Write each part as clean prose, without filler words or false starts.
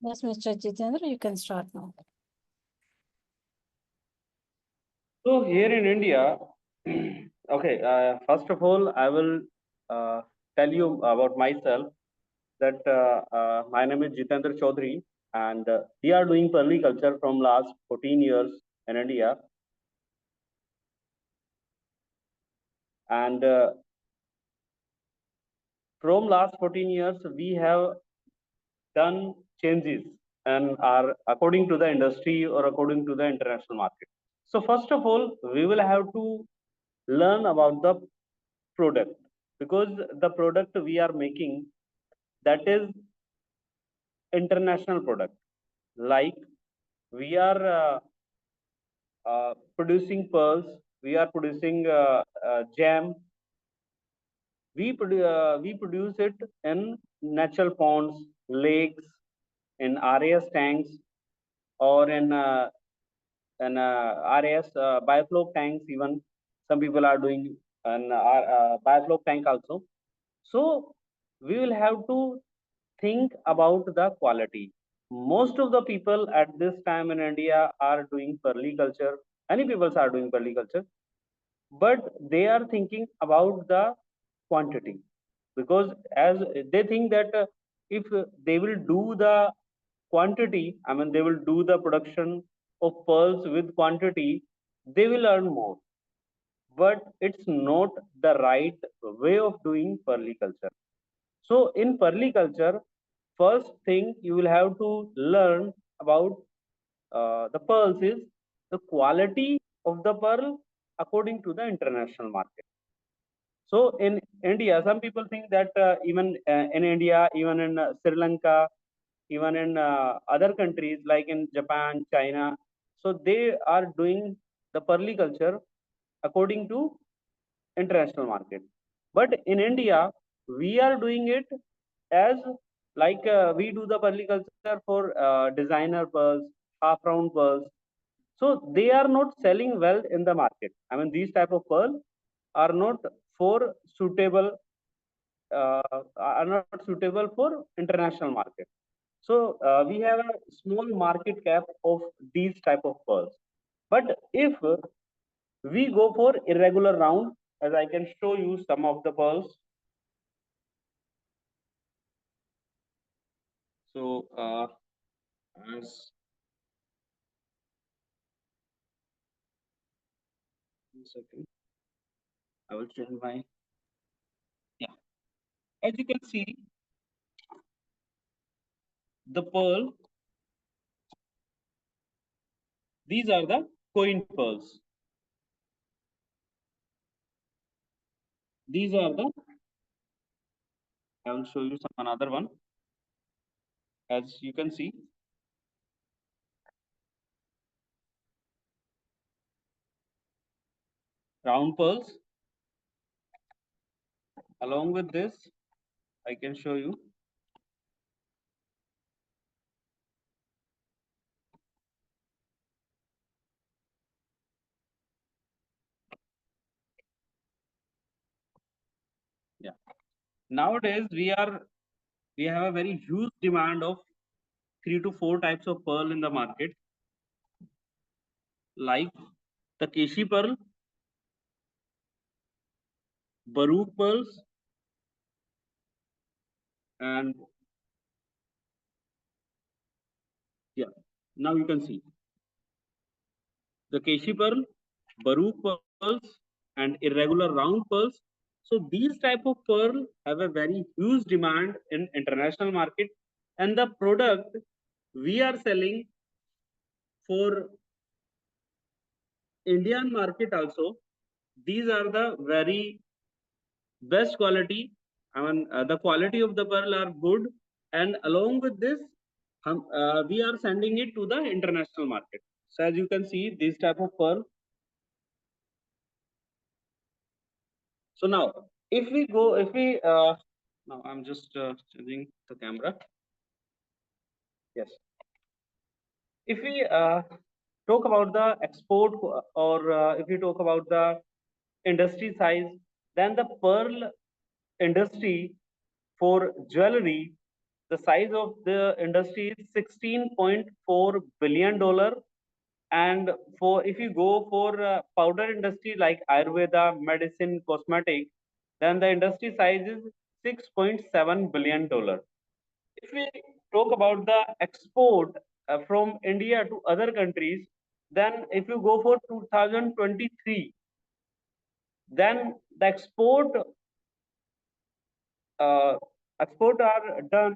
Yes, Mr. Jitender, you can start now. So here in India, okay, first of all, I will tell you about myself that my name is Jitender Choudhary and we are doing permaculture from last 14 years in India. And from last 14 years, we have done changes and are according to the industry or according to the international market. So first of all, we will have to learn about the product because the product we are making, that is international product. Like we are producing pearls, we are producing jam. We produce it in natural ponds, lakes, in RAS tanks, or in RAS bioflow tanks. Even some people are doing an bioflow tank also. So we will have to think about the quality. Most of the people at this time in India are doing permaculture. Many people are doing permaculture, but they are thinking about the quantity because as they think that if they will do the quantity, I mean, they will do the production of pearls with quantity, they will earn more. But it's not the right way of doing permaculture. So in permaculture, first thing you will have to learn about the pearls is the quality of the pearl according to the international market. So in India, some people think that even in India, even in Sri Lanka, even in other countries like in Japan, China, so they are doing the permaculture according to international market. But in India, we are doing it as like we do the permaculture for designer pearls, half round pearls. So they are not selling well in the market. I mean, these type of pearl are not for suitable are not suitable for international market. So we have a small market cap of these type of pearls. But if we go for irregular round, as I can show you some of the pearls. So as 1 second, I will change my, yeah. As you can see, the pearl, these are the coin pearls. These are the, I will show you some another one. As you can see, round pearls. Along with this, I can show you yeah. Nowadays we have a very huge demand of 3 to 4 types of pearl in the market, like the Keshi pearl, Baruch pearls, and yeah. Now you can see the Keshi pearl, Baruch pearls, and irregular round pearls. So these type of pearl have a very huge demand in international market, and the product we are selling for Indian market also. These are the very best quality. I mean, the quality of the pearl are good, and along with this, we are sending it to the international market. So as you can see, this type of pearl. So now, if we now I'm just changing the camera. Yes. If we talk about the export or if we talk about the industry size, then the pearl industry for jewelry the size of the industry is $16.4 billion. And for if you go for powder industry like Ayurveda, medicine, cosmetic, then the industry size is $6.7 billion. If we talk about the export from India to other countries, then if you go for 2023, then the uh, export are done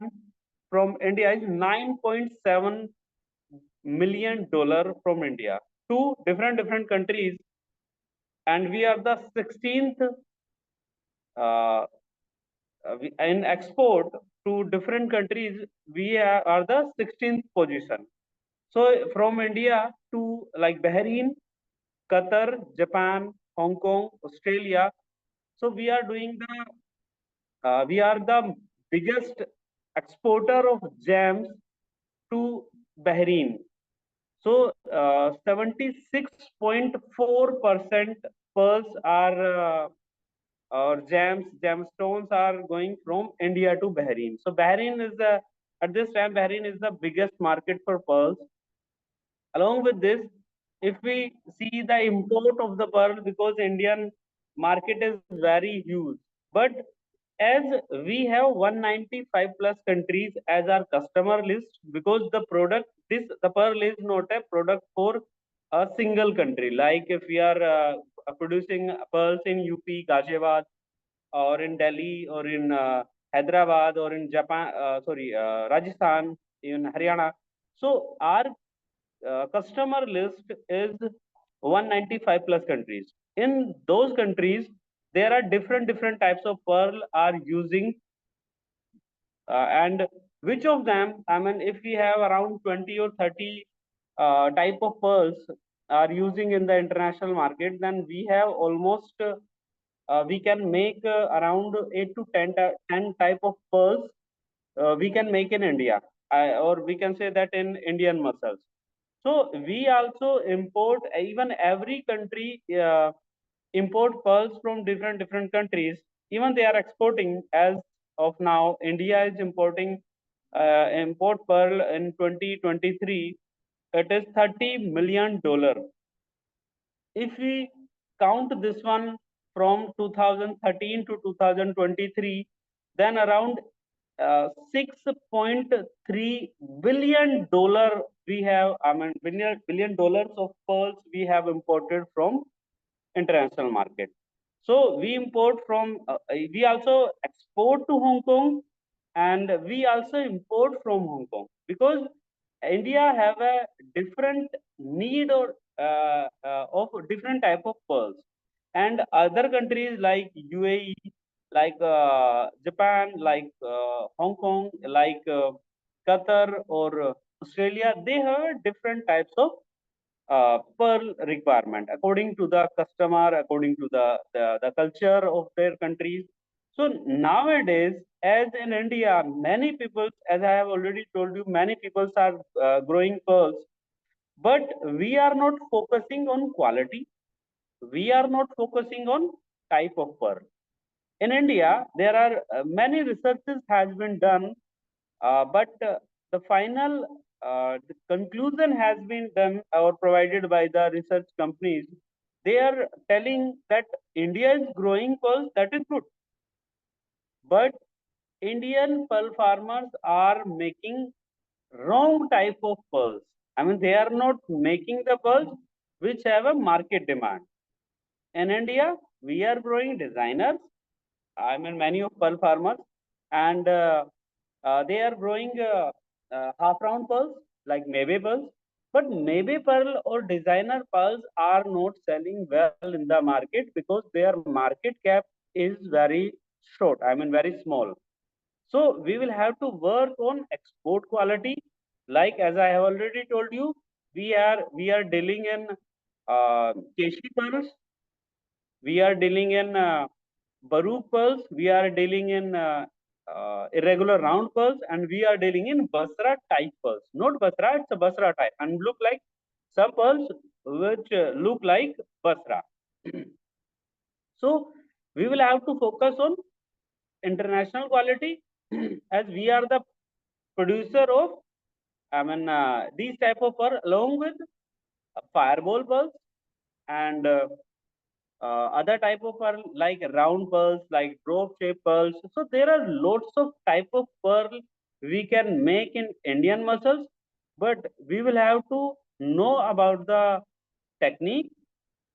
from India is $9.7 million from India to different countries, and we are the 16th uh, in export to different countries. We are the 16th position. So from India to like Bahrain, Qatar, Japan, Hong Kong, Australia. So we are the biggest exporter of jams to Bahrain. So 76.4% pearls are or gemstones are going from India to Bahrain. So Bahrain is the at this time Bahrain is the biggest market for pearls. Along with this, if we see the import of the pearl, because Indian market is very huge, but as we have 195 plus countries as our customer list, because the pearl is not a product for a single country. Like if we are producing pearls in UP, Ghaziabad, or in Delhi, or in Hyderabad, or in Rajasthan, in Haryana. So our customer list is 195 plus countries. In those countries, there are different types of pearl are using, and which of them, I mean, if we have around 20 or 30 type of pearls are using in the international market, then we have almost we can make around 8 to 10 type of pearls we can make in India, or we can say that in Indian muscles. So we also import, even every country import pearls from different countries. Even they are exporting. As of now, India is importing import pearl in 2023. It is $30 million. If we count this one from 2013 to 2023, then around $6.3 billion we have, I mean, billion dollars of pearls we have imported from international market. So we also export to Hong Kong, and we also import from Hong Kong, because India have a different need or of different type of pearls, and other countries like UAE, like Japan, like Hong Kong, like Qatar, or Australia, they have different types of pearl requirement according to the customer, according to the culture of their countries. So nowadays, as in India, many people, as I have already told you, many people are growing pearls, but we are not focusing on quality. We are not focusing on type of pearl. In India, there are many researches has been done, but the final the conclusion has been done or provided by the research companies. They are telling that India is growing pearls, that is good, but Indian pearl farmers are making wrong type of pearls. I mean, they are not making the pearls which have a market demand. In India, we are growing designers. I mean, many of pearl farmers, and they are growing half round pearls like maybe pearls. But maybe pearl or designer pearls are not selling well in the market because their market cap is very short. I mean, very small. So we will have to work on export quality. Like as I have already told you, we are dealing in Keshi pearls, we are dealing in Baruch pearls, we are dealing in irregular round pearls, and we are dealing in Basra type pearls. Not Basra, it's a Basra type, and look like some pearls which look like Basra. So we will have to focus on international quality as we are the producer of, these type of pearl along with fireball pearls and other type of pearl like round pearls, like drop shaped pearls. So there are lots of type of pearl we can make in Indian mussels, but we will have to know about the technique.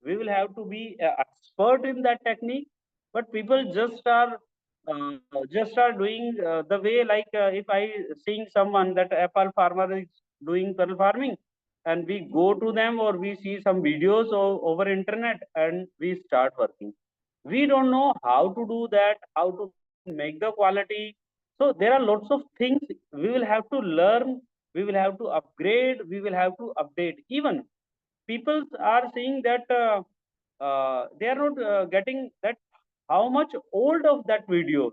We will have to be expert in that technique. But people just are doing the way, like if I seeing someone that a pearl farmer is doing pearl farming, and we go to them or we see some videos over internet and we start working. We don't know how to do that, how to make the quality. So there are lots of things we will have to learn, we will have to upgrade, we will have to update. Even people are saying that they are not getting that how much old of that video.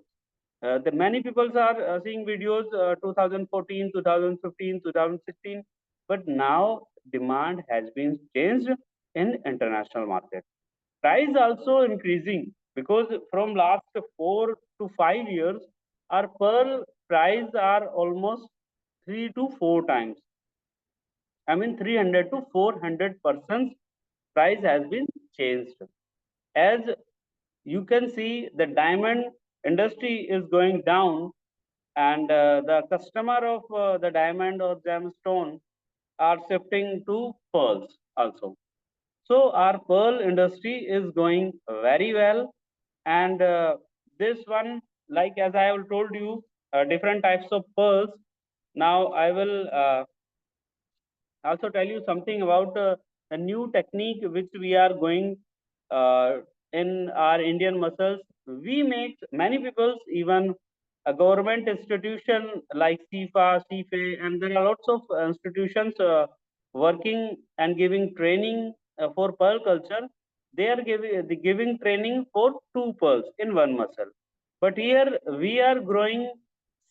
The many people are seeing videos 2014, 2015, 2016, but now demand has been changed in international market. Price also increasing because from last 4 to 5 years, our pearl price are almost 3 to 4 times. 300 to 400% price has been changed. As you can see, the diamond industry is going down, and the customer of the diamond or gemstone are shifting to pearls also. So our pearl industry is going very well, and this one, like as I have told you, different types of pearls. Now I will also tell you something about a new technique which we are going uh, in our Indian muscles. We make many people's, even a government institution like CIFA, CIFE, and there are lots of institutions working and giving training for pearl culture. They are giving training for two pearls in one muscle. But here we are growing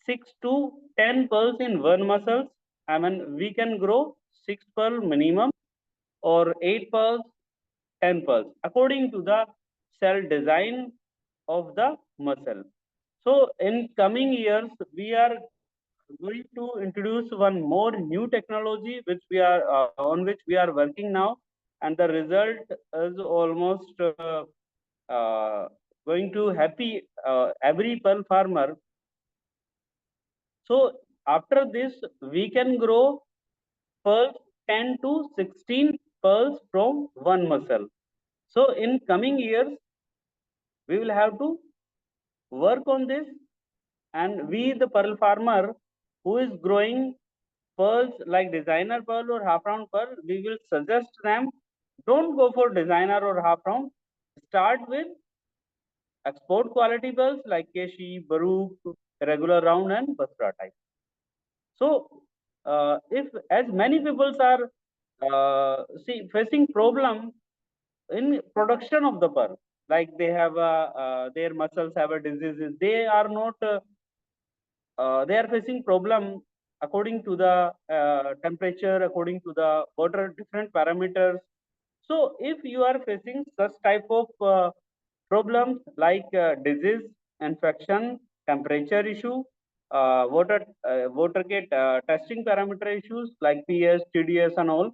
6 to 10 pearls in one muscle. We can grow 6 pearl minimum or 8 pearls, 10 pearls according to the cell design of the muscle. So in coming years, we are going to introduce one more new technology which we are on which we are working now, and the result is almost uh, going to happy every pearl farmer. So after this, we can grow pearls 10 to 16 pearls from one muscle. So in coming years, we will have to work on this, and we, the pearl farmer who is growing pearls like designer pearl or half round pearl, we will suggest them, don't go for designer or half round. Start with export quality pearls like Keshi, Baruch, regular round, and Basra type. So, if as many people are facing problem in production of the pearl, like they have their muscles have a diseases, they are not they are facing problem according to the temperature, according to the water, different parameters. So if you are facing such type of problems like disease, infection, temperature issue, water gate testing parameter issues like PS, TDS, and all,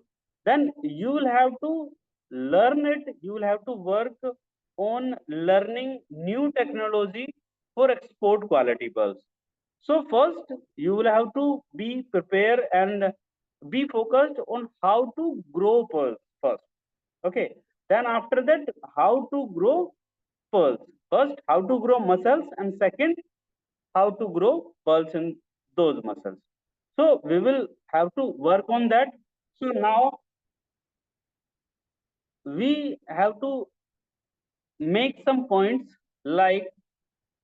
then you will have to learn it. You will have to work on learning new technology for export quality bulbs. So first, you will have to be prepared and be focused on how to grow pearls first. Okay. Then after that, how to grow pearls. First, how to grow muscles, and second, how to grow pearls in those muscles. So we will have to work on that. So now we have to make some points, like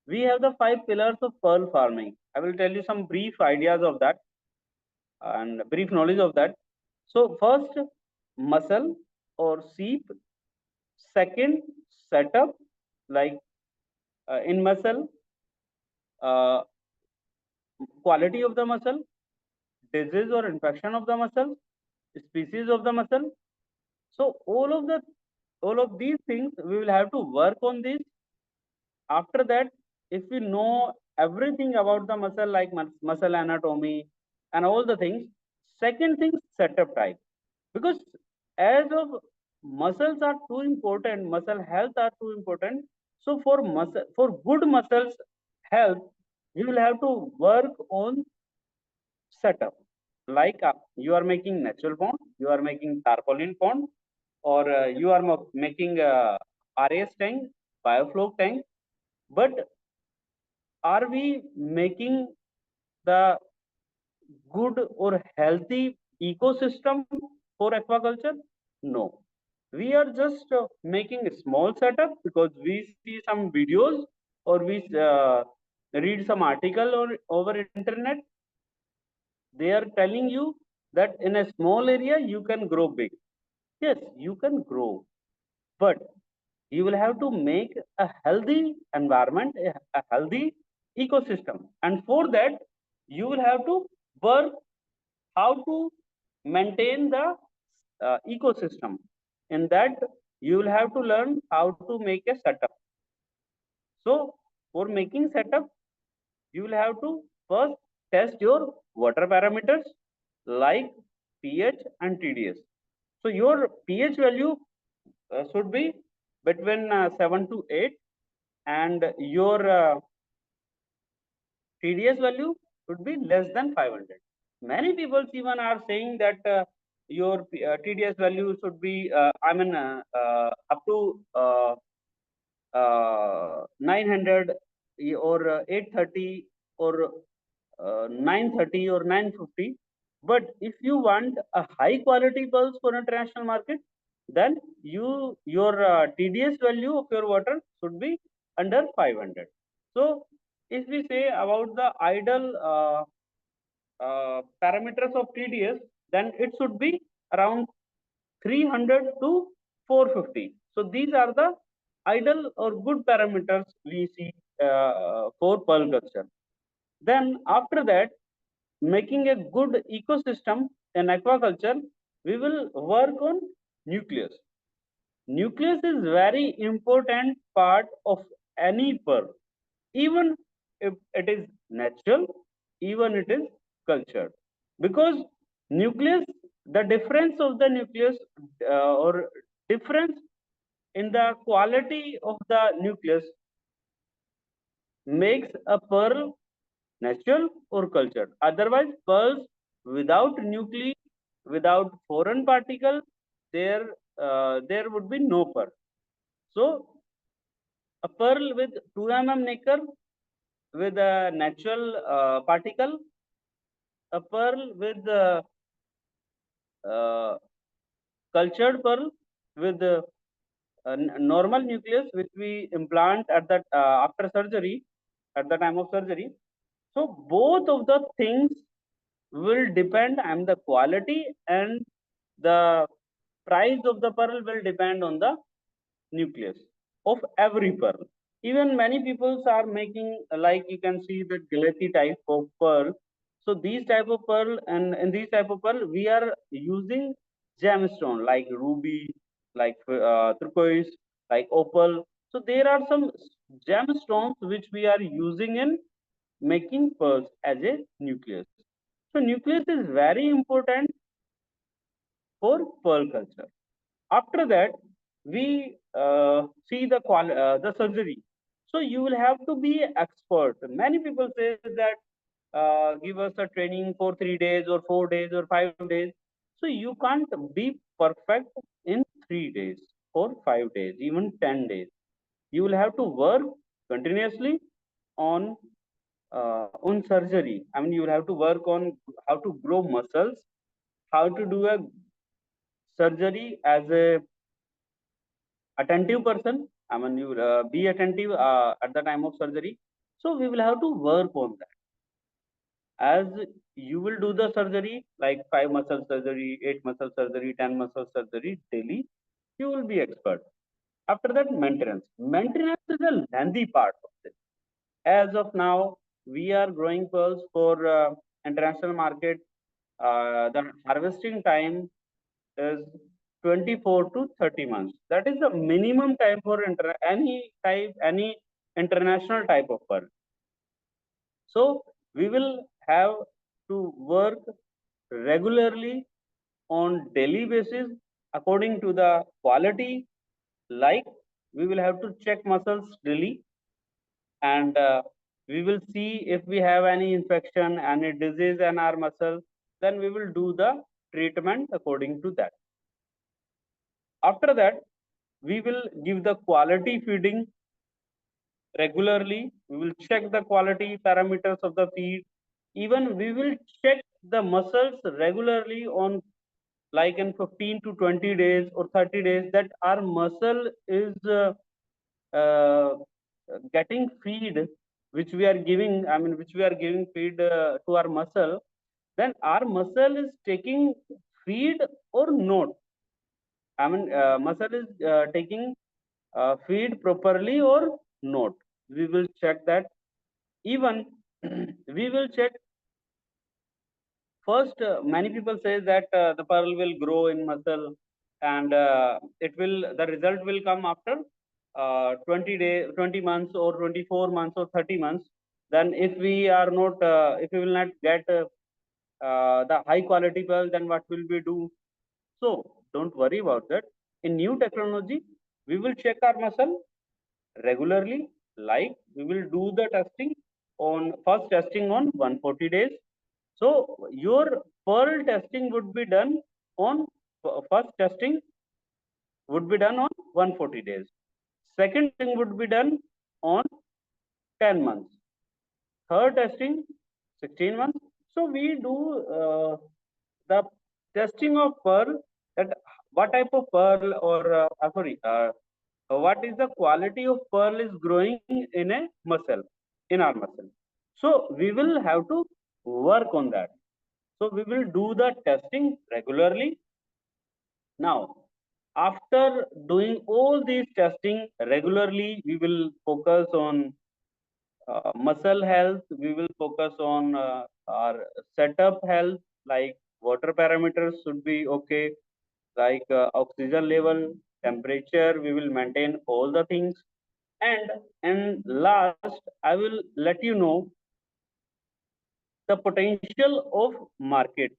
we have the 5 pillars of pearl farming. I will tell you some brief ideas of that and brief knowledge of that. So first, muscle or sheep. Second, setup, like in muscle, uh, quality of the muscle, disease or infection of the muscle, species of the muscle. So all of these things we will have to work on this. After that, if we know everything about the muscle, like muscle anatomy and all the things. Second thing, setup type, because as of muscles are too important, muscle health are too important. So for good muscles health, we will have to work on setup. Like you are making natural pond, you are making tarpaulin pond, or you are making RAS tank, bioflow tank. But are we making the good or healthy ecosystem for aquaculture? No. We are just making a small setup because we see some videos or we read some article or over internet. They are telling you that in a small area you can grow big. Yes, you can grow, but you will have to make a healthy environment, a healthy ecosystem. And for that, you will have to work how to maintain the ecosystem. In that, you will have to learn how to make a setup. So, for making setup, you will have to first test your water parameters like pH and TDS. So, your pH value should be between 7 to 8, and your TDS value should be less than 500. Many people even are saying that your TDS value should be, up to 900 or 830 or 930 or 950. But if you want a high quality pulse for international market, then your TDS value of your water should be under 500. So if we say about the ideal parameters of TDS, then it should be around 300 to 450. So these are the ideal or good parameters we see for pearl culture. Then after that, making a good ecosystem in aquaculture, we will work on nucleus. Nucleus is very important part of any pearl, even if it is natural, even it is cultured. Because nucleus, the difference of the nucleus or difference in the quality of the nucleus makes a pearl natural or cultured. Otherwise, pearls without nuclei, without foreign particle, there would be no pearl. So a pearl with 2 mm nacre with a natural particle, a pearl with uh, cultured pearl with a normal nucleus which we implant at that after surgery, at the time of surgery. So both of the things will depend on the quality, and the price of the pearl will depend on the nucleus of every pearl. Even many people are making, like you can see, the glassy type of pearl. So these type of pearl, and in these type of pearl, we are using gemstone like ruby, like turquoise, like opal. So there are some gemstones which we are using in making pearls as a nucleus. So nucleus is very important for pearl culture. After that, we see the surgery. So you will have to be expert. Many people say that give us a training for 3 days or 4 days or 5 days. So you can't be perfect in 3 days or 5 days, even 10 days. You will have to work continuously on surgery. I mean, you will have to work on how to grow muscles, how to do a surgery as a attentive person. I mean, you be attentive at the time of surgery. So we will have to work on that. As you will do the surgery, like 5 muscle surgery, 8 muscle surgery, 10 muscle surgery daily, you will be expert. After that, maintenance. Maintenance is a lengthy part of this. As of now, we are growing pearls for international market. The harvesting time is 24 to 30 months. That is the minimum time for any international type of pearl. So we will have to work regularly on daily basis according to the quality. Like we will have to check muscles daily, and we will see if we have any infection, any disease in our muscle. Then we will do the treatment according to that. After that, we will give the quality feeding regularly. We will check the quality parameters of the feed. Even we will check the muscles regularly on, like in 15 to 20 days or 30 days, that our muscle is uh, getting feed which we are giving, which we are giving feed to our muscle. Then our muscle is taking feed or not. Muscle is taking feed properly or not. We will check that. Even we will check first. Many people say that the pearl will grow in muscle, and the result will come after 20 days, 20 months, or 24 months, or 30 months. Then, if we are not, if we will not get the high quality pearl, then what will we do? So don't worry about that. In new technology, we will check our muscle regularly. Like we will do the testing on first testing on 140 days. So your pearl testing would be done on first testing would be done on 140 days. Second testing would be done on 10 months. Third testing 16 months. So we do the testing of pearl, that what type of pearl, or what is the quality of pearl is growing in a muscle, in our muscle. So we will have to work on that. So we will do the testing regularly. Now, after doing all these testing regularly, we will focus on muscle health. We will focus on our setup health, like water parameters should be okay, like oxygen level, temperature. We will maintain all the things. And last, I will let you know the potential of market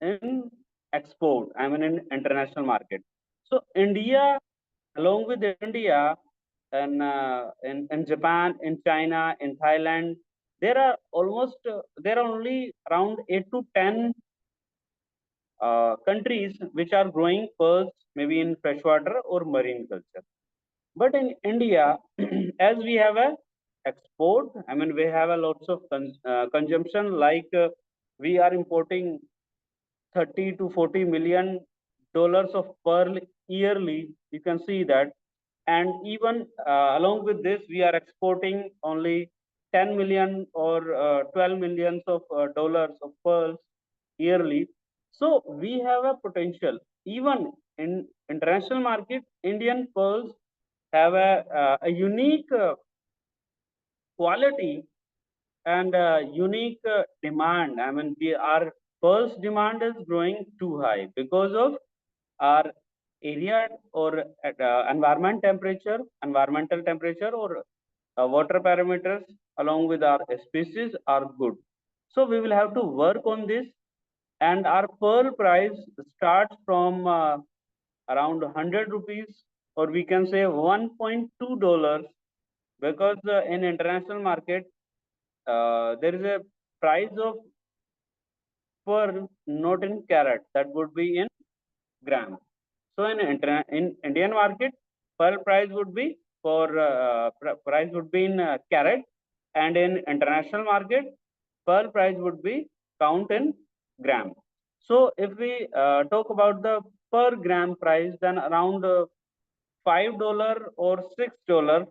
in export, in international market. So India, along with India, and in Japan, in China, in Thailand, there are only around 8 to 10 countries which are growing pearls, maybe in freshwater or marine culture. But in India, as we have a export, we have a lots of consumption. Like we are importing 30 to 40 million dollars of pearl yearly. You can see that. And even along with this, we are exporting only 10 million or 12 millions of dollars of pearls yearly. So we have a potential. Even in international market, Indian pearls have a unique quality and unique demand. Our pearls demand is growing too high because of our area, or environmental temperature, or water parameters along with our species are good. So we will have to work on this, and our pearl price starts from around 100 rupees, or we can say $1.2, because in international market there is a price of pearl not in carat, that would be in gram. So in Indian market, pearl price would be price would be in carat, and in international market, pearl price would be count in gram. So if we talk about the per gram price, then around $5 or $6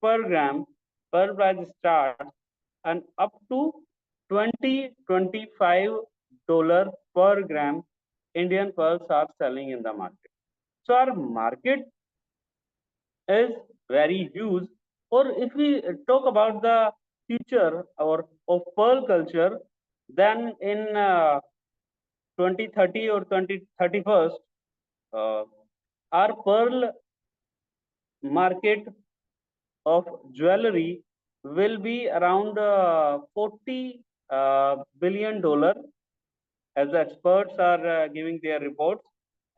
per gram per price starts, and up to 20-25 dollars per gram Indian pearls are selling in the market. So our market is very huge. Or if we talk about the future or of pearl culture, then in 2030 or 2031, uh, our pearl market of jewelry will be around $40 billion, as the experts are giving their reports,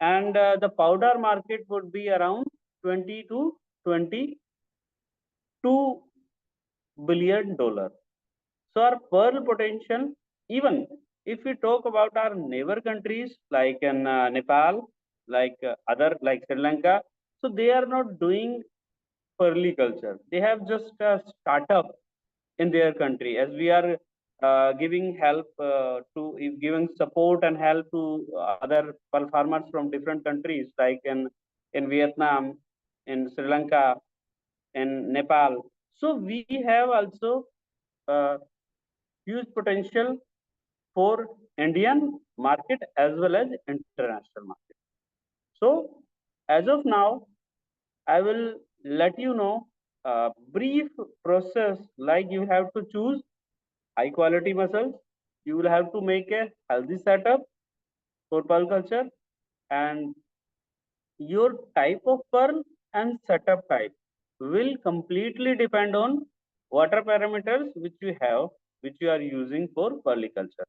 and the powder market would be around 20 to 22 billion dollars. So our pearl potential, even if we talk about our neighbor countries like in Nepal, like other like Sri Lanka, so they are not doing pearly culture. They have just a startup in their country, as we are giving help giving support and help to other pearl farmers from different countries like in Vietnam, in Sri Lanka, in Nepal. So we have also uh, huge potential for Indian market as well as international market. So as of now, I will let you know a brief process, like you have to choose high quality mussels. You will have to make a healthy setup for pearl culture, and your type of pearl and setup type will completely depend on water parameters which you have, which you are using for culture.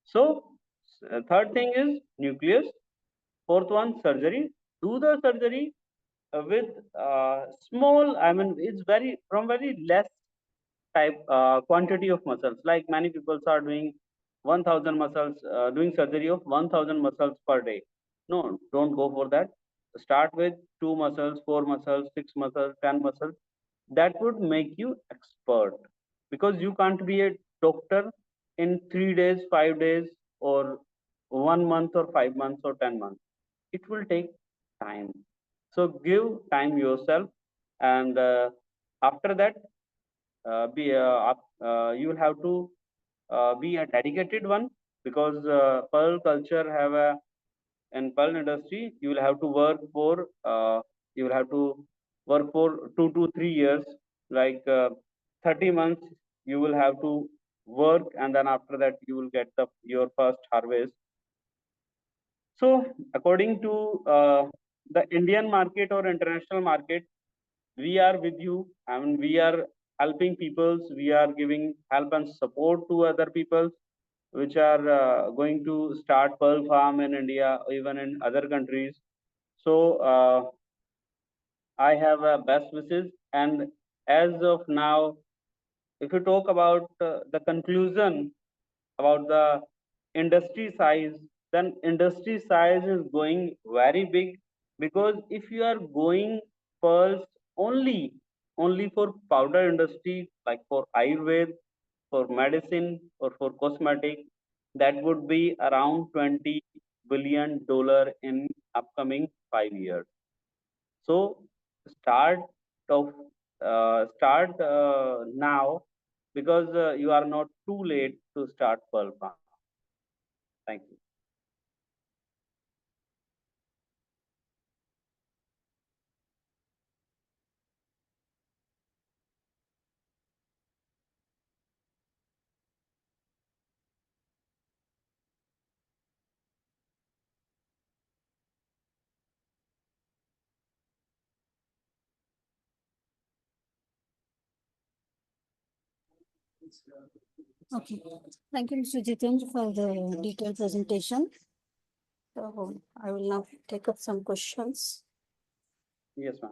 So third thing is nucleus. Fourth one, surgery. Do the surgery with small. I mean, it's very less type quantity of muscles. Like many people are doing 1,000 muscles, doing surgery of 1,000 muscles per day. No, don't go for that. Start with 2 muscles, 4 muscles, 6 muscles, 10 muscles. That would make you expert, because you can't be a doctor in 3 days, 5 days, or 1 month, or 5 months, or 10 months. It will take time. So give time yourself, and after that, you will have to be a dedicated one, because pearl culture have a in pearl industry you will have to work for 2 to 3 years, like 30 months you will have to work, and then after that you will get your first harvest. So according to the Indian market or international market, we are with you. I mean, we are helping peoples. We are giving help and support to other peoples which are going to start pearl farm in India, even in other countries. So I have best wishes. And as of now, if you talk about the conclusion about the industry size, then industry size is going very big, because if you are going pearls only for powder industry, like for Ayurveda, for medicine, or for cosmetic, that would be around $20 billion in upcoming 5 years. So start of start now, because you are not too late to start pearl farm. Thank you. Okay. Thank you, Mr. Jitendra, for the detailed presentation. So I will now take up some questions. Yes, ma'am.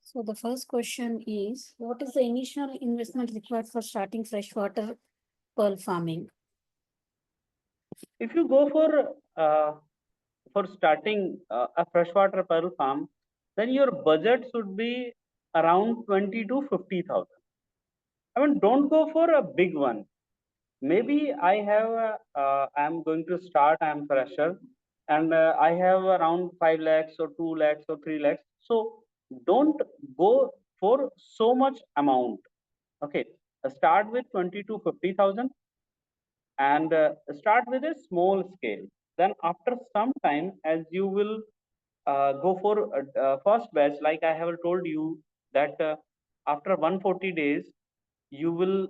So the first question is, what is the initial investment required for starting freshwater pearl farming? If you go for starting a freshwater pearl farm, then your budget should be around 20 to 50,000. I mean, don't go for a big one. Maybe I'm going to start. I'm fresher, and I have around 5 lakhs or 2 lakhs or 3 lakhs. So don't go for so much amount. Okay, start with 20 to 50,000, and start with a small scale. Then after some time, as you will go for first batch, like I have told you that after 140 days you will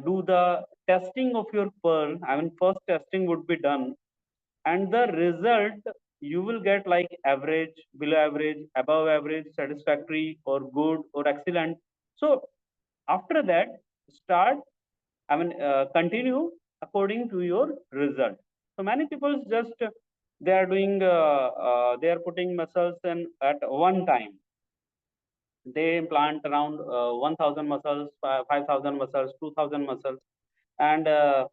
do the testing of your pearl. I mean, first testing would be done, and the result you will get like average, below average, above average, satisfactory, or good, or excellent. So after that, start, continue according to your result. So many people just they are doing they are putting muscles in at one time. They implant around 1000 muscles, 5000 muscles, 2000 muscles, and uh,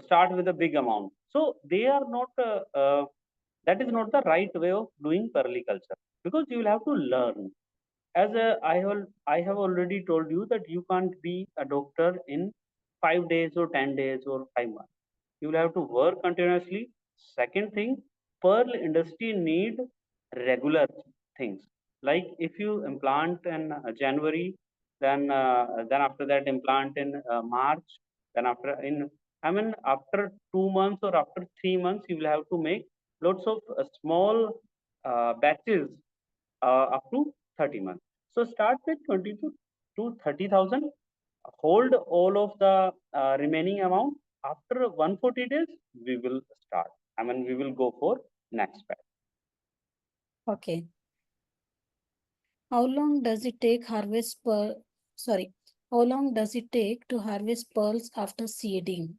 start with a big amount. So they are not that is not the right way of doing permaculture, because you will have to learn. As I have already told you that you can't be a doctor in 5 days or 10 days or 5 months. You will have to work continuously. Second thing, pearl industry need regular things. Like if you implant in January, then after that implant in March, then after in after 2 months or after 3 months, you will have to make lots of small batches up to 30 months. So start with 20 to 30,000. Hold all of the remaining amount. After 140 days, we will start. We will go for next batch. Okay. How long does it take harvest pearl? Sorry. How long does it take to harvest pearls after seeding?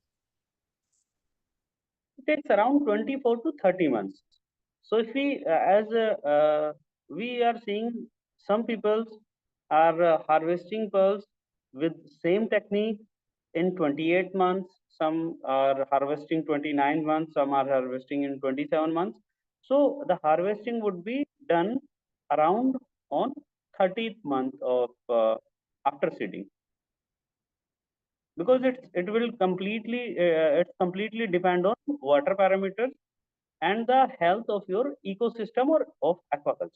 It takes around 24 to 30 months. So if we, we are seeing some people are harvesting pearls with same technique in 28 months. Some are harvesting 29 months. Some are harvesting in 27 months. So the harvesting would be done around on 30th month of after seeding, because it will completely it's completely depend on water parameters and the health of your ecosystem or of aquaculture.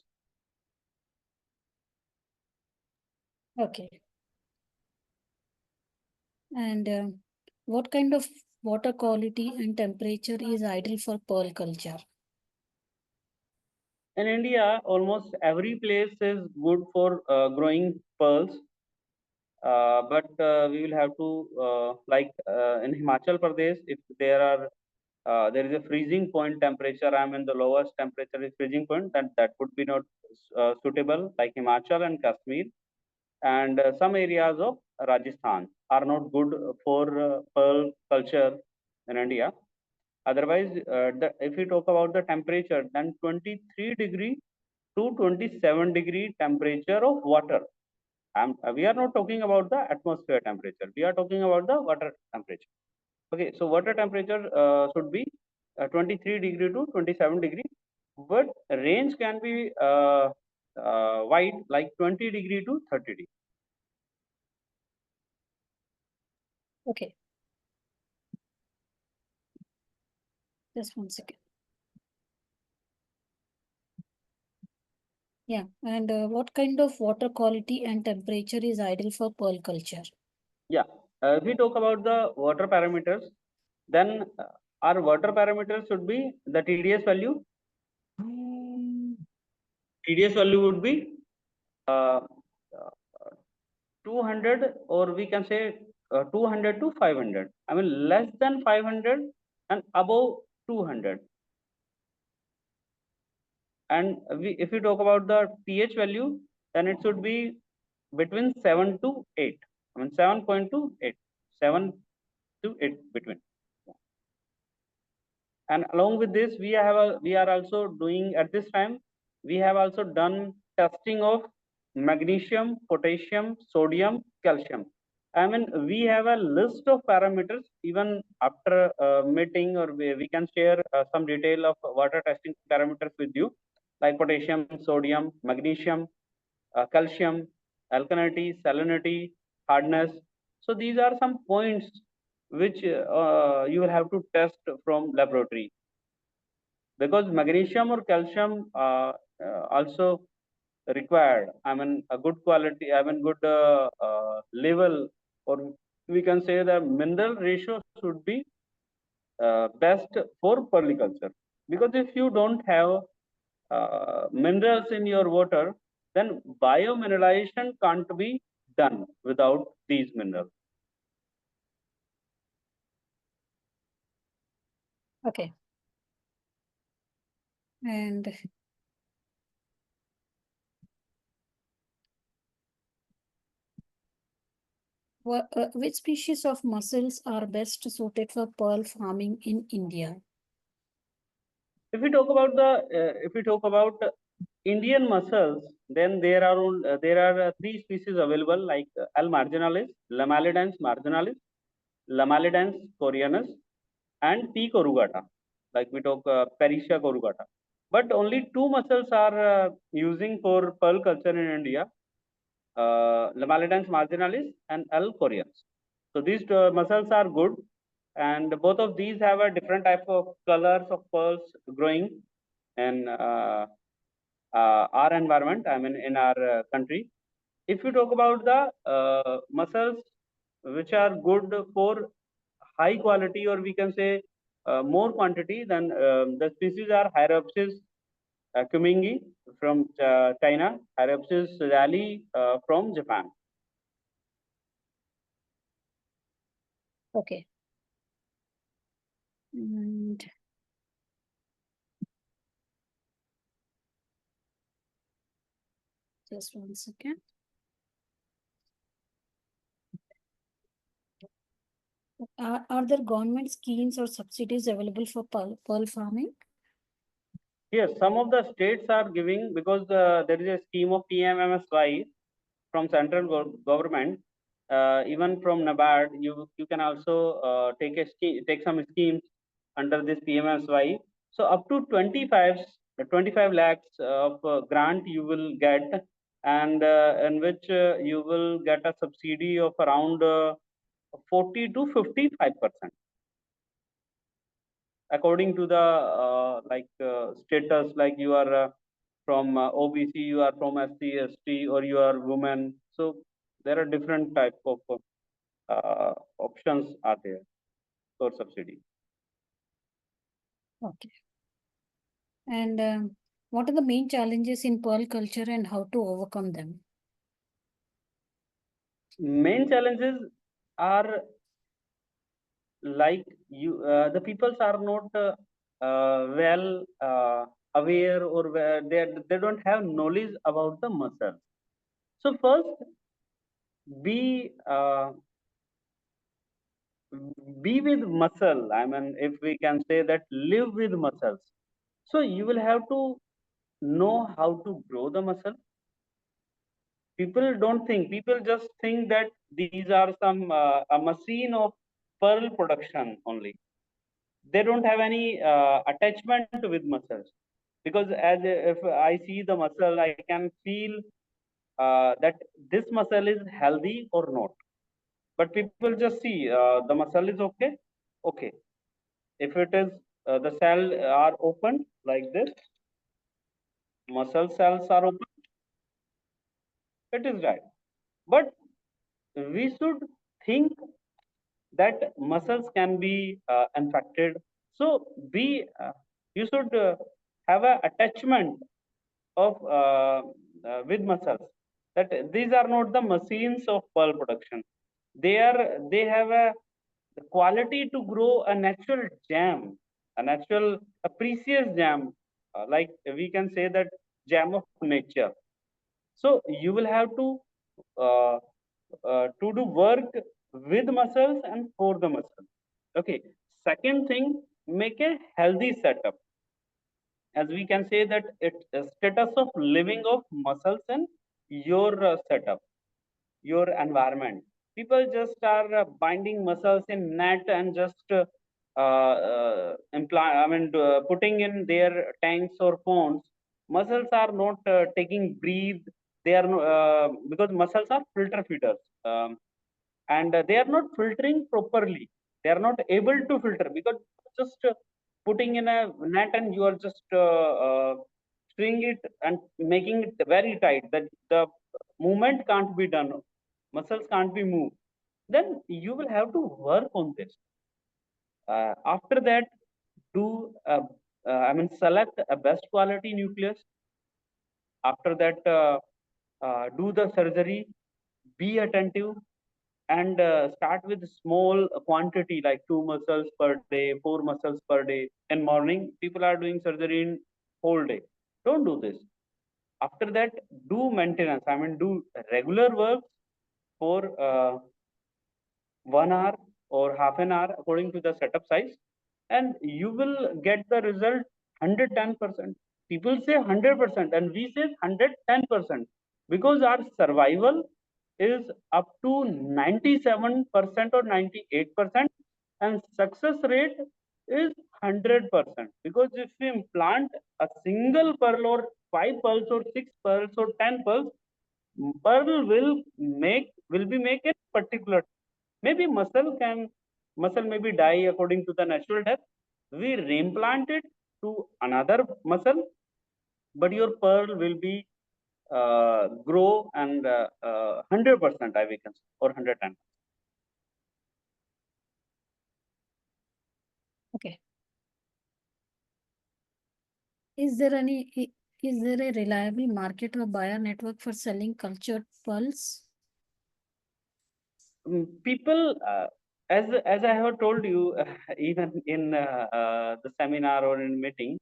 Okay. And what kind of water quality and temperature is ideal for pearl culture? In India, almost every place is good for growing pearls, but we will have to in Himachal Pradesh, if there is a freezing point temperature. The lowest temperature is freezing point, then that would be not suitable, like Himachal and Kashmir. And some areas of Rajasthan are not good for pearl culture in India. Otherwise, if we talk about the temperature, then 23 degree to 27-degree temperature of water. We are not talking about the atmosphere temperature. We are talking about the water temperature. Okay, so water temperature should be 23 degree to 27 degree, but range can be wide, like 20 degree to 30 degree. Okay. Just 1 second. Yeah. And what kind of water quality and temperature is ideal for pearl culture? Yeah, if we talk about the water parameters, then our water parameters should be the TDS value. TDS value would be uh, 200, or we can say 200 to 500. Less than 500 and above 200. And if we talk about the pH value, then it should be between 7 to 8. 7 to 8. 7 to 8 between. And along with this, we are also doing at this time, we have also done testing of magnesium, potassium, sodium, calcium. We have a list of parameters. Even after meeting, or we can share some detail of water testing parameters with you, like potassium, sodium, magnesium, calcium, alkalinity, salinity, hardness. So these are some points which you will have to test from laboratory, because magnesium or calcium also required. A good quality. Good level, or we can say the mineral ratio should be best for permaculture. Because if you don't have minerals in your water, then biomineralization can't be done without these minerals. Okay. And which species of mussels are best suited for pearl farming in India? If we talk about Indian mussels, then there are three species available, like L. marginalis, Lamallidans marginalis, Lamallidans coreanus, and P. corrugata. Like we talk Pericia corrugata. But only two mussels are using for pearl culture in India: Lamallidans marginalis and L. coreanus. So these mussels are good, and both of these have a different type of colors of pearls growing in our environment. I mean, in our country. If you talk about the mussels which are good for high quality, or we can say more quantity, then the species are Hyropsis kumingi from China, Hyropsis rally from Japan. Okay. And just 1 second. Are there government schemes or subsidies available for pearl farming? Yes, some of the states are giving, because there is a scheme of PMMSY from central government. Even from NABARD, you can also take some schemes under this PMSY. So up to 25 lakhs of grant you will get, and in which you will get a subsidy of around 40 to 55%, according to the status. Like you are from OBC, you are from SC, ST, or you are woman. So there are different type of options are there for subsidy. Okay. And what are the main challenges in pearl culture and how to overcome them? Main challenges are like the peoples are not well aware, or they don't have knowledge about the muscles. So first, be be with muscle. I mean, if we can say that, live with muscles. So you will have to know how to grow the muscle. People just think that these are some a machine of pearl production only. They don't have any attachment with muscles, because if I see the muscle, I can feel that this muscle is healthy or not. But people just see the muscle is okay. Okay, if it is the cell are open like this, muscle cells are open, it is right. But we should think that muscles can be infected. So be you should have a attachment of with muscles, that these are not the machines of pearl production. They have a quality to grow a natural gem, a precious gem, like we can say that, gem of nature. So you will have uh, to do work with muscles and for the muscles. Okay. Second thing, make a healthy setup. As we can say that, it status of living of muscles and your setup, your environment. People just are binding muscles in net and just putting in their tanks or ponds. Muscles are not taking breathe. They are because muscles are filter feeders, and they are not filtering properly. They are not able to filter, because just putting in a net, and you are just string it and making it very tight, that the movement can't be done, muscles can't be moved. Then you will have to work on this. After that, do select a best quality nucleus. After that, do the surgery, be attentive and start with small quantity like 2 muscles per day, 4 muscles per day. In morning, people are doing surgery in whole day. Don't do this. After that, do maintenance. I mean, do regular work for 1 hour or half an hour according to the setup size, and you will get the result 110%. People say 100%, and we say 110% because our survival is up to 97% or 98%, and success rate is 100%. Because if we implant a single pearl or 5 pearls or 6 pearls or 10 pearls, pearl will be make a particular. Maybe muscle maybe die according to the natural death. We reimplant it to another muscle, but your pearl will be grow and 100%, I can say, or 110. Okay. Is there a reliable market or buyer network for selling cultured pearls? People, as I have told you, even in the seminar or in meeting,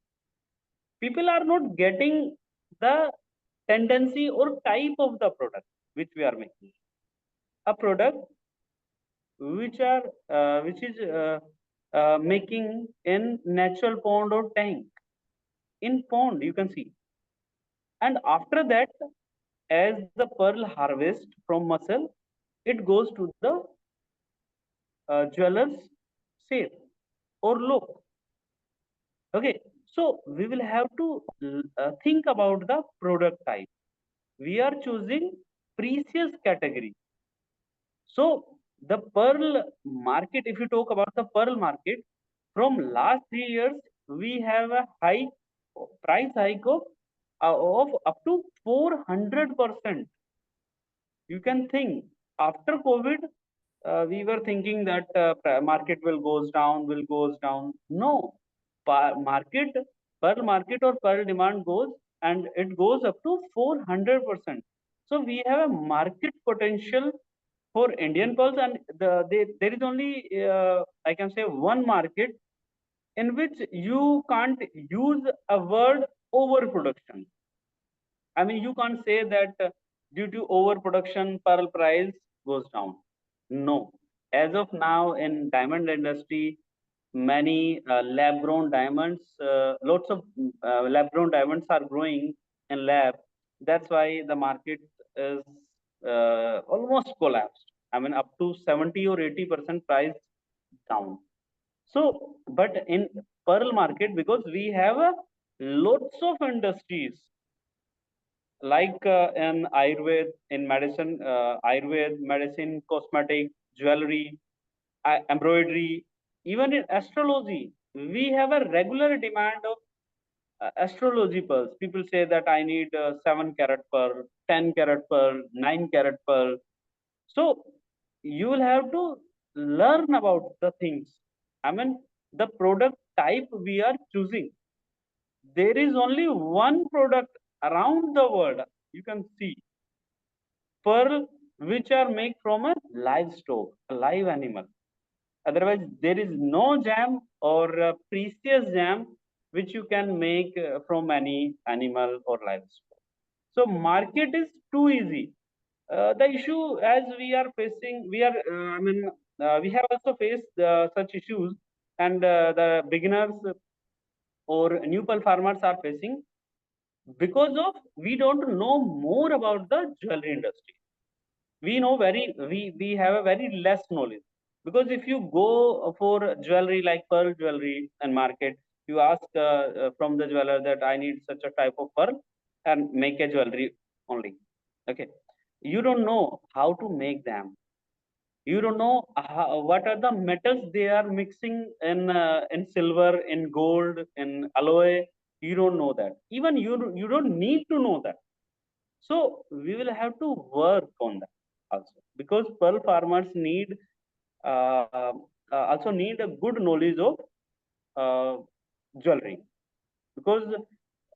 people are not getting the tendency or type of the product which we are making. A product which is making in natural pond or tank. In pond, you can see. And after that, as the pearl harvest from muscle, it goes to the jeweler's safe or look. Okay, so we will have to think about the product type. We are choosing precious category. So the pearl market, if you talk about the pearl market, from last 3 years, we have a high price hike of up to 400%. You can think after COVID, we were thinking that market will goes down. No, market, pearl market or pearl demand goes, and it goes up to 400%. So we have a market potential for Indian pearls, and there is only I can say one market in which you can't use a word overproduction. I mean, you can't say that due to overproduction, pearl price goes down. No. As of now, in diamond industry, many lab-grown diamonds, lots of lab-grown diamonds are growing in lab. That's why the market is almost collapsed. I mean, up to 70 or 80% price down. So, but in pearl market, because we have lots of industries like in Ayurved, in medicine, Ayurved, medicine, cosmetic, jewelry, embroidery, even in astrology, we have a regular demand of astrology pearls. People say that I need 7 carat pearl, 10 carat pearl, 9 carat pearl. So you will have to learn about the things. I mean, the product type we are choosing. There is only one product around the world. You can see pearl which are made from a livestock, a live animal. Otherwise, there is no jam or precious jam which you can make from any animal or livestock. So market is too easy. The issue as we are facing, we have also faced such issues, and the beginners or new pearl farmers are facing because of we don't know more about the jewelry industry. We know we have a very less knowledge, because if you go for jewelry like pearl jewelry and market, you ask from the jeweler that I need such a type of pearl and make a jewelry only. Okay, you don't know how to make them. You don't know what are the metals they are mixing in silver, in gold, in alloy. You don't know that. Even you don't need to know that. So we will have to work on that also, because pearl farmers need also need a good knowledge of uh, jewelry, because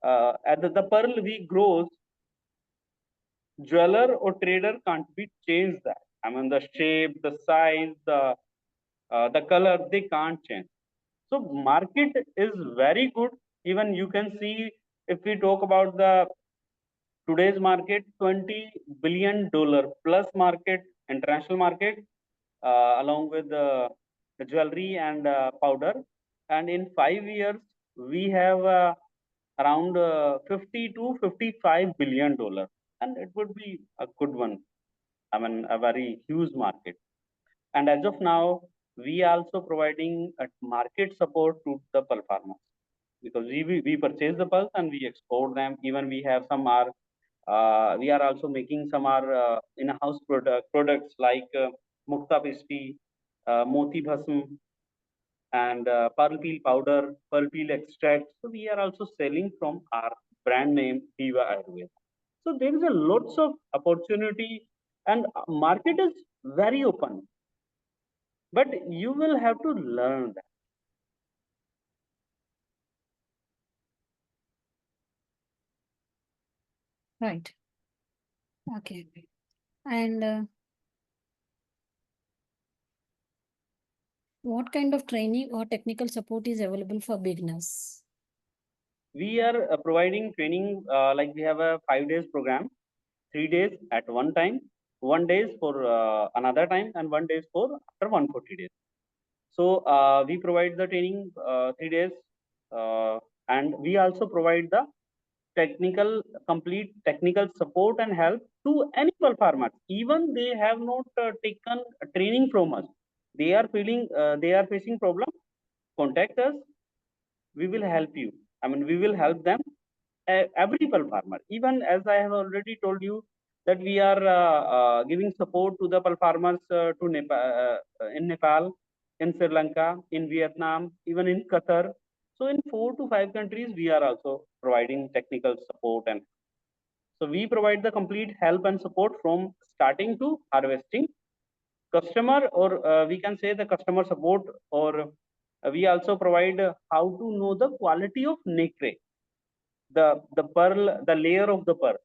at the pearl we grows jeweler or trader can't be changed that. I mean, the shape, the size, the color, they can't change. So market is very good. Even you can see, if we talk about the today's market, $20 billion plus market, international market, along with the jewelry and powder. And in 5 years, we have around 50 to $55 billion, and it would be a good one. I mean, a very huge market. And as of now, we are also providing a market support to the pearl farmers, because we purchase the pearls and we export them. Even we have some are we are also making some are in-house products like mukta pastry, moti bhasm, and pearl peel powder, pearl peel extract. So we are also selling from our brand name Biva Ayurveda. So there is a lots of opportunity, and market is very open, but you will have to learn that. Right. Okay. And what kind of training or technical support is available for beginners? We are providing training, like we have a 5 days program, 3 days at one time, 1 days for another time, and 1 days for after 140 days. So we provide the training 3 days, uh, and we also provide the technical, complete technical support and help to animal farmers. Even they have not taken training from us. They are feeling, they are facing problem. Contact us, we will help you. I mean, we will help them, every pearl farmer. Even as I have already told you, that we are giving support to the pearl farmers to Nepal, in Nepal, in Sri Lanka, in Vietnam, even in Qatar. So in 4 to 5 countries, we are also providing technical support, and so we provide the complete help and support from starting to harvesting. Customer, or we can say the customer support, or we also provide how to know the quality of nacre, the pearl, the layer of the pearl.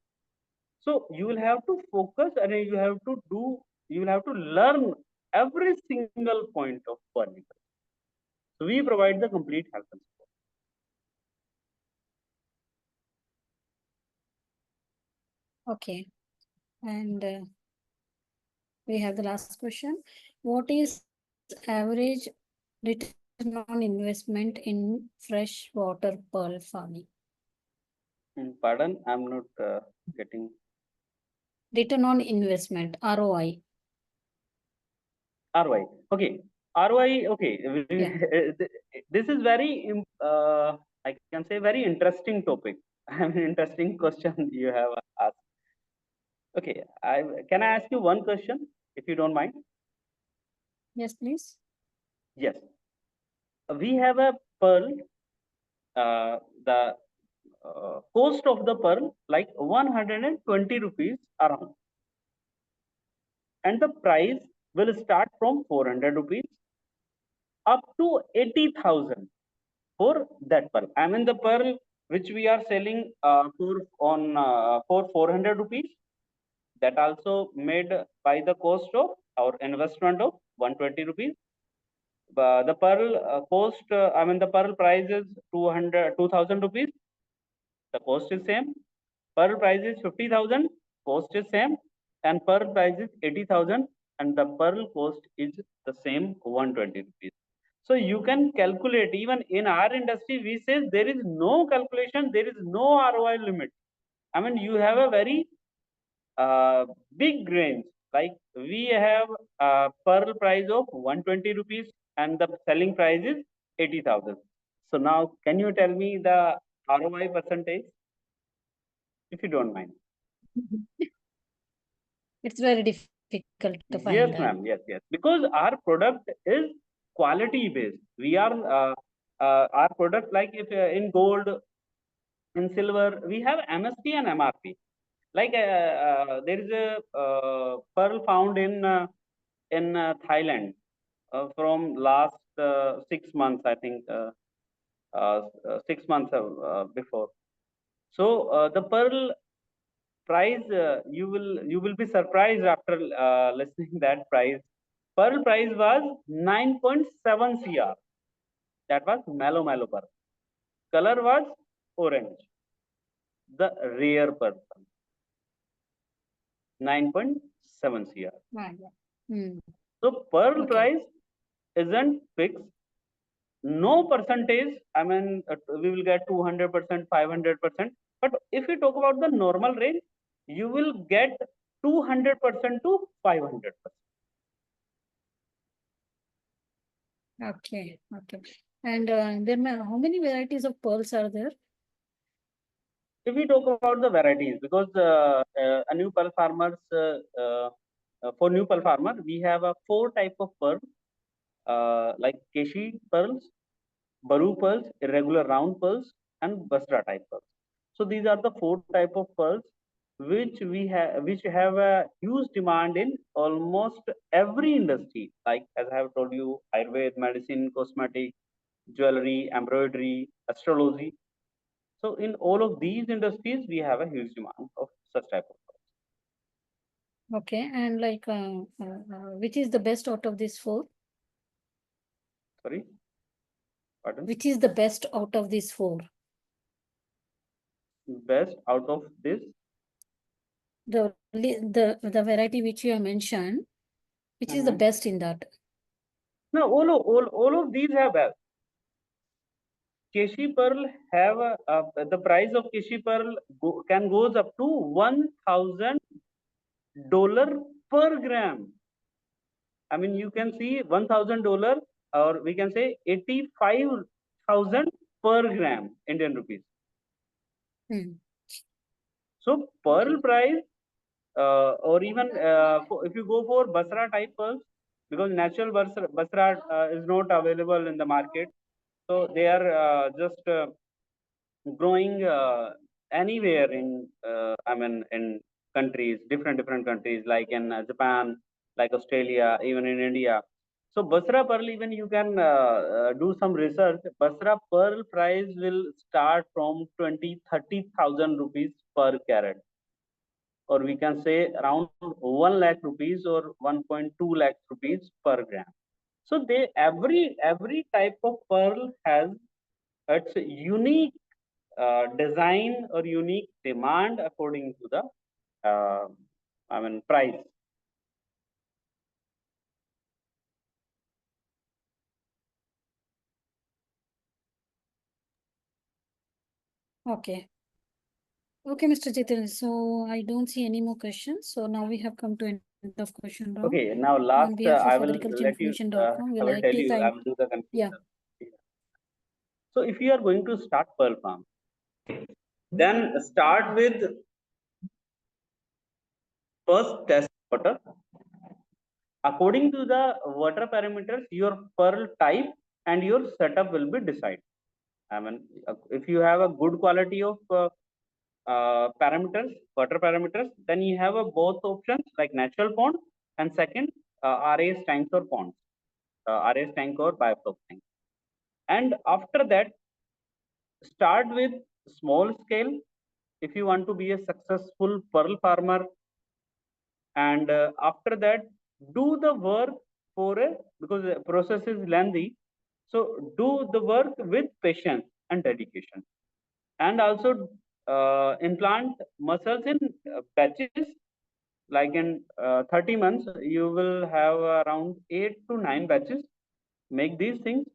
So you will have to focus, and you have to do, you will have to learn every single point of pearl. So we provide the complete help and support. Okay. And we have the last question. What is average return on investment in freshwater pearl farming? Pardon, I'm not getting. Return on investment, ROI. ROI. Okay. ROI. Okay. Yeah. This is very, I can say, very interesting topic. I mean, interesting question you have asked. Okay. Can I ask you one question, if you don't mind? Yes, please. Yes. We have a pearl. The cost of the pearl like 120 rupees around, and the price will start from 400 rupees up to 80,000 for that pearl. I mean, the pearl which we are selling for 400 rupees, that also made by the cost of our investment of 120 rupees. The pearl cost, I mean, the pearl price is 2,000 rupees. The cost is same. Pearl price is 50,000. Cost is same. And pearl price is 80,000. And the pearl cost is the same, 120 rupees. So you can calculate. Even in our industry, we say there is no calculation, there is no ROI limit. I mean, you have a very big range. Like we have a pearl price of 120 rupees, and the selling price is 80,000. So now, can you tell me the ROI percentage, if you don't mind? It's very difficult to find that. Yes, ma'am. Yes, yes. Because our product is quality based. We are our product, like if in gold, in silver, we have MSP and MRP. Like there is a pearl found in Thailand from last 6 months, I think, 6 months before. So the pearl price, you will be surprised after listening that price. Pearl price was 9.7 cr. That was mellow pearl. Color was orange. The rare pearl, 9.7 cr. So pearl Okay. price isn't fixed. No percentage. I mean, we will get 200%, 500%. But if we talk about the normal range, you will get 200% to 500%. Okay. Okay. And how many varieties of pearls are there? If we talk about the varieties, because a new pearl farmers, for new pearl farmer, we have a 4 type of pearl, like Keshi pearls, Baru pearls, irregular round pearls, and Basra type pearls. So these are the 4 type of pearls which have a huge demand in almost every industry. Like as I have told you, Ayurveda, medicine, cosmetic, jewelry, embroidery, astrology. So in all of these industries, we have a huge demand of such type of pearls. Okay. And which is the best out of these 4? Sorry, pardon. Which is the best out of these 4? Best out of this, The variety which you have mentioned, which is the best in that? no, all of these have best. Keshi pearl have the price of Keshi pearl can goes up to $1,000 per gram. I mean, you can see $1,000, or we can say 85,000 per gram Indian rupees. So pearl price, or even if you go for Basra type pearls, because natural Basra is not available in the market, so they are just growing anywhere in I mean in countries, different countries, like in Japan, like Australia, even in India. So Basra pearl, even you can do some research. Basra pearl price will start from 20,000-30,000 rupees per carat, or we can say around 1 lakh rupees or 1.2 lakh rupees per gram. So they every type of pearl has its unique design or unique demand according to the price. Okay. Okay, Mr. Jitendra. So I don't see any more questions. So now we have come to end of question round. Okay, now On last behalf I of will let you. agricultureinformation.com, we I will like tell to you. I thank. will do the conclusion. Yeah. So if you are going to start pearl farm, then start with first test water. According to the water parameters, your pearl type and your setup will be decided. I mean, if you have a good quality of parameters, water parameters, then you have a both options like natural pond, and second, RAS tanks or ponds, RAS tank or biofloc tank. And after that, start with small scale if you want to be a successful pearl farmer. And after that, do the work for a, because the process is lengthy, so do the work with patience and dedication. And also implant muscles in batches, like in 30 months you will have around 8 to 9 batches. Make these things,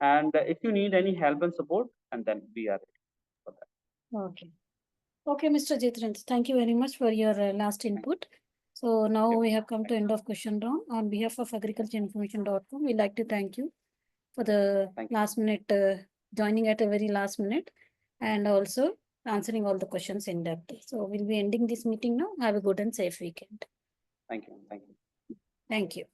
and if you need any help and support, and then we are ready for that. Okay. Okay, Mr. Jitendra, thank you very much for your last input. So now we have come to end of question round. On behalf of agricultureinformation.com, we'd like to thank you for the last minute joining at a very last minute, and also answering all the questions in depth. So we'll be ending this meeting now. Have a good and safe weekend. Thank you. Thank you. Thank you.